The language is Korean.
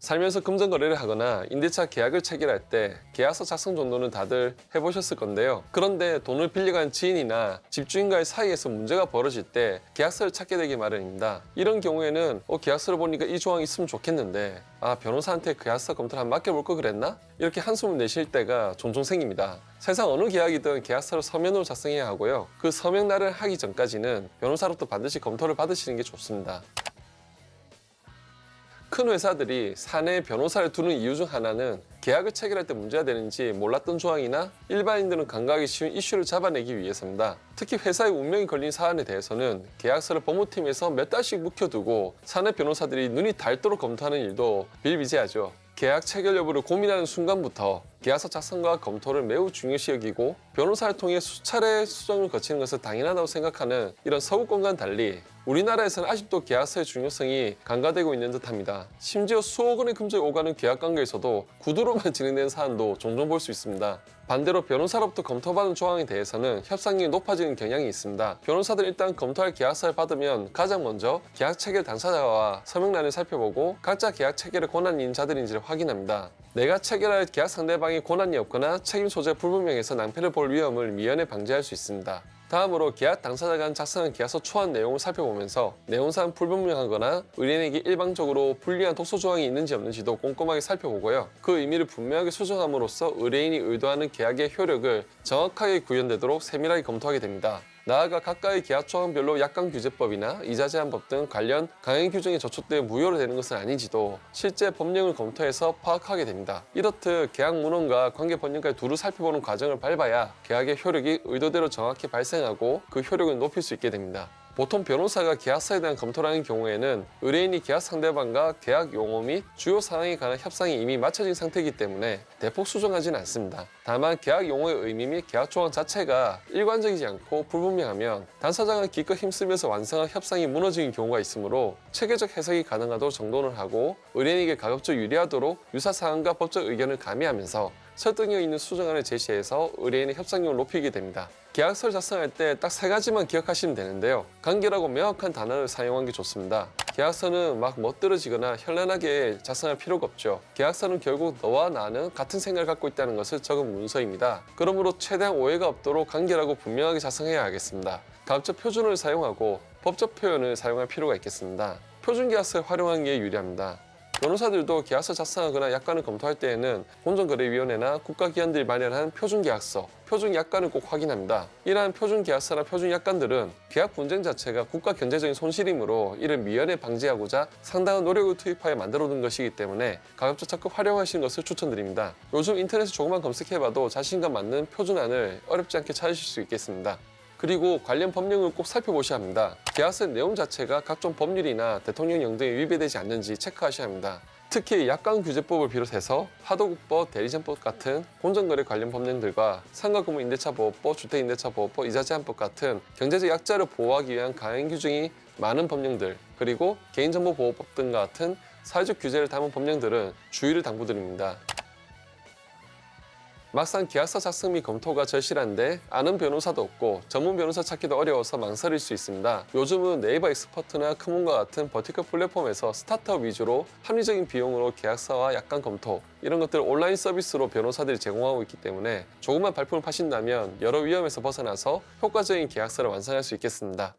살면서 금전 거래를 하거나 임대차 계약을 체결할 때 계약서 작성 정도는 다들 해보셨을 건데요. 그런데 돈을 빌려간 지인이나 집주인과의 사이에서 문제가 벌어질 때 계약서를 찾게 되기 마련입니다. 이런 경우에는 계약서를 보니까 이 조항이 있으면 좋겠는데 변호사한테 계약서 검토를 한번 맡겨볼 걸 그랬나? 이렇게 한숨을 내쉴 때가 종종 생깁니다. 세상 어느 계약이든 계약서를 서면으로 작성해야 하고요. 그 서명 날을 하기 전까지는 변호사로부터 반드시 검토를 받으시는 게 좋습니다. 큰 회사들이 사내에 변호사를 두는 이유 중 하나는 계약을 체결할 때 문제가 되는지 몰랐던 조항이나 일반인들은 간과하기 쉬운 이슈를 잡아내기 위해서입니다. 특히 회사의 운명이 걸린 사안에 대해서는 계약서를 법무팀에서 몇 달씩 묵혀두고 사내 변호사들이 눈이 닳도록 검토하는 일도 비일비재하죠. 계약 체결 여부를 고민하는 순간부터 계약서 작성과 검토를 매우 중요시 여기고 변호사를 통해 수차례 수정을 거치는 것을 당연하다고 생각하는 이런 서구권과는 달리 우리나라에서는 아직도 계약서의 중요성이 간과되고 있는 듯합니다. 심지어 수억 원의 금전이 오가는 계약 관계에서도 구두로만 진행되는 사안도 종종 볼 수 있습니다. 반대로 변호사로부터 검토받은 조항에 대해서는 협상력이 높아지는 경향이 있습니다. 변호사들은 일단 검토할 계약서를 받으면 가장 먼저 계약 체결 당사자와 서명란을 살펴보고 각자 계약 체결의 권한이 있는 자들인지를 확인합니다. 내가 체결할 계약 상대방이 권한이 없거나 책임 소재가 불분명해서 낭패를 볼 위험을 미연에 방지할 수 있습니다. 다음으로 계약 당사자가 작성한 계약서 초안 내용을 살펴보면서 내용상 불분명하거나 의뢰인에게 일방적으로 불리한 독소 조항이 있는지 없는지도 꼼꼼하게 살펴보고요. 그 의미를 분명하게 수정함으로써 의뢰인이 의도하는 계약의 효력을 정확하게 구현되도록 세밀하게 검토하게 됩니다. 나아가 각각의 계약 조항별로 약관규제법이나 이자 제한법 등 관련 강행 규정이 저촉되어 무효로 되는 것은 아닌지도 실제 법령을 검토해서 파악하게 됩니다. 이렇듯 계약 문헌과 관계 법령까지 두루 살펴보는 과정을 밟아야 계약의 효력이 의도대로 정확히 발생하고 그 효력을 높일 수 있게 됩니다. 보통 변호사가 계약서에 대한 검토를 하는 경우에는 의뢰인이 계약 상대방과 계약 용어 및 주요 사항에 관한 협상이 이미 마쳐진 상태이기 때문에 대폭 수정하지는 않습니다. 다만 계약 용어의 의미 및 계약 조항 자체가 일관적이지 않고 불분명하면 당사자가 기껏 힘쓰면서 완성한 협상이 무너지는 경우가 있으므로 체계적 해석이 가능하도록 정돈을 하고 의뢰인에게 가급적 유리하도록 유사 사항과 법적 의견을 가미하면서 설득력 있는 수정안을 제시해서 의뢰인의 협상력을 높이게 됩니다. 계약서를 작성할 때 딱 3가지만 기억하시면 되는데요. 간결하고 명확한 단어를 사용하는 게 좋습니다. 계약서는 막 멋들어지거나 현란하게 작성할 필요가 없죠. 계약서는 결국 너와 나는 같은 생각을 갖고 있다는 것을 적은 문서입니다. 그러므로 최대한 오해가 없도록 간결하고 분명하게 작성해야 하겠습니다. 가급적 표준어를 사용하고 법적 표현을 사용할 필요가 있겠습니다. 표준 계약서를 활용하는 게 유리합니다. 변호사들도 계약서 작성하거나 약관을 검토할 때에는 공정거래위원회나 국가기관들이 마련한 표준계약서, 표준약관을 꼭 확인합니다. 이러한 표준계약서나 표준약관들은 계약 분쟁 자체가 국가 경제적인 손실이므로 이를 미연에 방지하고자 상당한 노력을 투입하여 만들어둔 것이기 때문에 가급적 적극 활용하시는 것을 추천드립니다. 요즘 인터넷에 조금만 검색해봐도 자신과 맞는 표준안을 어렵지 않게 찾으실 수 있겠습니다. 그리고 관련 법령을 꼭 살펴보셔야 합니다. 계약서 내용 자체가 각종 법률이나 대통령령 등에 위배되지 않는지 체크하셔야 합니다. 특히 약관규제법을 비롯해서 하도급법, 대리점법 같은 공정거래 관련 법령들과 상가구물 임대차보호법, 주택임대차보호법, 이자제한법 같은 경제적 약자를 보호하기 위한 강행 규정이 많은 법령들, 그리고 개인정보보호법 등 같은 사회적 규제를 담은 법령들은 주의를 당부드립니다. 막상 계약서 작성 및 검토가 절실한데 아는 변호사도 없고 전문 변호사 찾기도 어려워서 망설일 수 있습니다. 요즘은 네이버 엑스퍼트나 크문과 같은 버티컬 플랫폼에서 스타트업 위주로 합리적인 비용으로 계약서와 약관 검토 이런 것들을 온라인 서비스로 변호사들이 제공하고 있기 때문에 조금만 발품을 파신다면 여러 위험에서 벗어나서 효과적인 계약서를 완성할 수 있겠습니다.